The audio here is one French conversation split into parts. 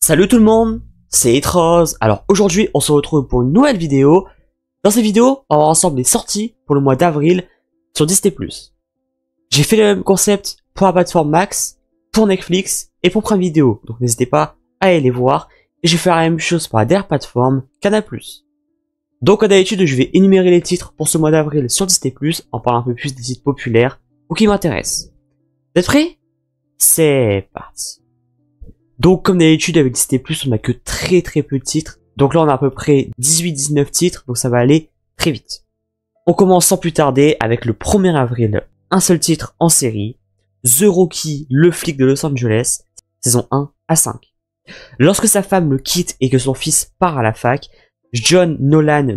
Salut tout le monde, c'est Etrose. Alors aujourd'hui on se retrouve pour une nouvelle vidéo. Dans cette vidéo on va voir ensemble les sorties pour le mois d'avril sur Disney+. J'ai fait le même concept pour la plateforme Max, pour Netflix et pour Prime Video. Donc n'hésitez pas à aller les voir. Et je vais faire la même chose pour la dernière plateforme, Canal+. Donc comme d'habitude je vais énumérer les titres pour ce mois d'avril sur Disney+, en parlant un peu plus des titres populaires ou qui m'intéressent. Vous êtes prêts? C'est parti. Donc comme d'habitude avec Disney+, on a que très peu de titres. Donc là on a à peu près 18-19 titres, donc ça va aller très vite. On commence sans plus tarder avec le 1er avril, un seul titre en série, The Rookie, le flic de Los Angeles, saison 1 à 5. Lorsque sa femme le quitte et que son fils part à la fac, John Nolan,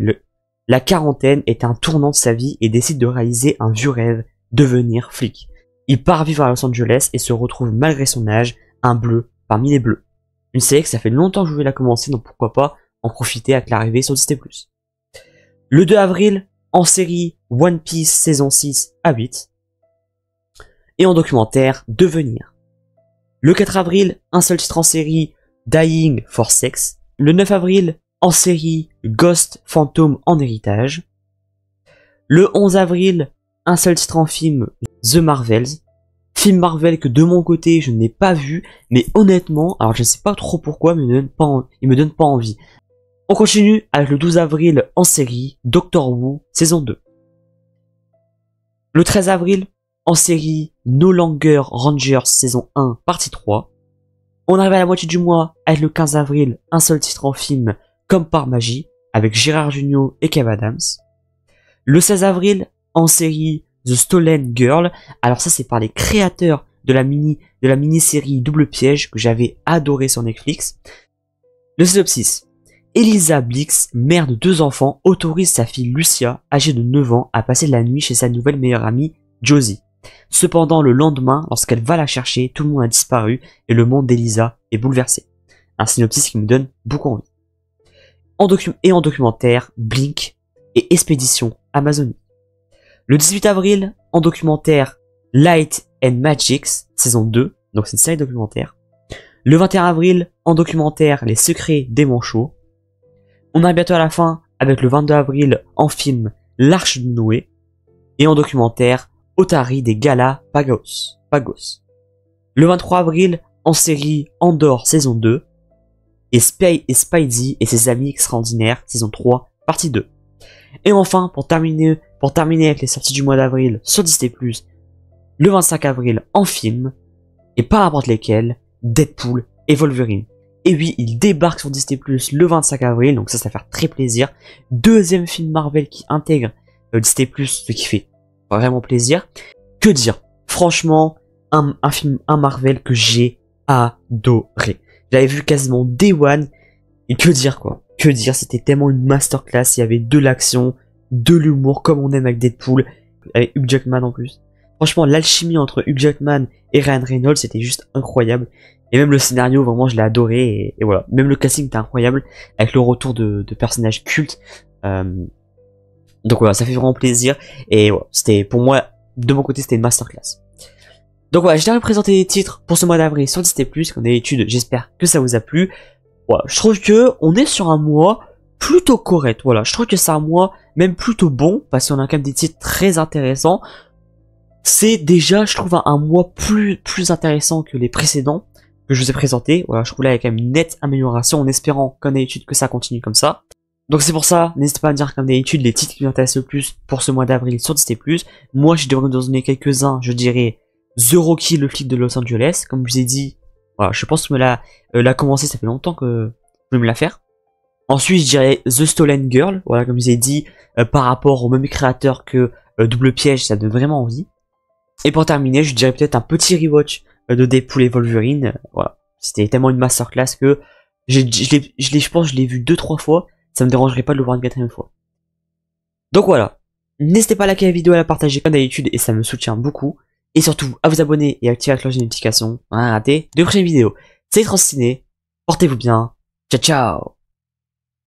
la quarantaine, est un tournant de sa vie et décide de réaliser un vieux rêve, devenir flic. Il part vivre à Los Angeles et se retrouve malgré son âge, un bleu parmi les bleus. Une série que ça fait longtemps que je voulais la commencer, donc pourquoi pas en profiter avec l'arrivée sur Disney+. Le 2 avril, en série One Piece saison 6 à 8. Et en documentaire, Devenir. Le 4 avril, un seul titre en série, Dying for Sex. Le 9 avril, en série, Ghost Phantom en héritage. Le 11 avril, un seul titre en film, The Marvels. Film Marvel que de mon côté je n'ai pas vu, mais honnêtement, alors je ne sais pas trop pourquoi, mais il me donne pas envie. On continue avec le 12 avril en série, Doctor Who, saison 2. Le 13 avril, en série, No Longer Rangers, saison 1, partie 3. On arrive à la moitié du mois avec le 15 avril, un seul titre en film, Comme par magie, avec Gérard Jugnot et Kev Adams. Le 16 avril, en série, The Stolen Girl. Alors ça c'est par les créateurs de la mini-série Double Piège que j'avais adoré sur Netflix. Le synopsis. Elisa Blix, mère de 2 enfants, autorise sa fille Lucia, âgée de 9 ans, à passer la nuit chez sa nouvelle meilleure amie, Josie. Cependant, le lendemain, lorsqu'elle va la chercher, tout le monde a disparu et le monde d'Elisa est bouleversé. Un synopsis qui me donne beaucoup envie. En documentaire, Blink et Expédition Amazonie. Le 18 avril, en documentaire, Light and Magic, saison 2, donc c'est une série documentaire. Le 21 avril, en documentaire, Les Secrets des Manchots. On arrive bientôt à la fin, avec le 22 avril, en film, L'Arche de Noé. Et en documentaire, Otari des Galapagos. Le 23 avril, en série, Andor, saison 2. Et Spidey et ses amis extraordinaires, saison 3, partie 2. Et enfin, pour terminer avec les sorties du mois d'avril sur Disney+, le 25 avril en film, et pas n'importe lesquels, Deadpool et Wolverine. Et oui, il débarque sur Disney+, le 25 avril, donc ça va faire très plaisir. Deuxième film Marvel qui intègre Disney+, ce qui fait vraiment plaisir. Que dire? Franchement, un Marvel que j'ai adoré. J'avais vu quasiment Day One, et que dire quoi? Que dire, c'était tellement une masterclass, il y avait de l'action, de l'humour comme on aime avec Deadpool, avec Hugh Jackman en plus. Franchement, l'alchimie entre Hugh Jackman et Ryan Reynolds, c'était juste incroyable. Et même le scénario, vraiment, je l'ai adoré, et voilà. Même le casting était incroyable, avec le retour de personnages cultes. Donc voilà, ça fait vraiment plaisir, et voilà, c'était, pour moi, de mon côté, c'était une masterclass. Donc voilà, je t'ai présenté les titres pour ce mois d'avril sur Disney+, comme d'habitude, j'espère que ça vous a plu. Voilà, je trouve que on est sur un mois plutôt correct. Voilà, je trouve que c'est un mois même plutôt bon parce qu'on a quand même des titres très intéressants. C'est déjà, je trouve, un mois plus intéressant que les précédents que je vous ai présentés. Voilà, je trouve là il y a quand même une nette amélioration en espérant comme d'habitude que ça continue comme ça. Donc c'est pour ça, n'hésitez pas à me dire comme d'habitude les titres qui vous intéressent le plus pour ce mois d'avril sur Disney+. Moi, je devrais vous en donner quelques-uns. Je dirais The Rookie, le flic de Los Angeles, comme je vous ai dit. Voilà, je pense que l'a commencé, ça fait longtemps que je vais me la faire. Ensuite, je dirais The Stolen Girl, voilà, comme je vous ai dit, par rapport au même créateur que Double Piège, ça donne vraiment envie. Et pour terminer, je dirais peut-être un petit rewatch de Deadpool et Wolverine. Voilà, c'était tellement une masterclass que je pense que je l'ai vu 2-3 fois, ça me dérangerait pas de le voir une 4ème fois. Donc voilà, n'hésitez pas à liker la vidéo, à la partager comme d'habitude, et ça me soutient beaucoup. Et surtout, à vous abonner et à activer la cloche de notification pour rien rater de prochaines vidéos. C'est Etrose Ciné, portez-vous bien, ciao ciao.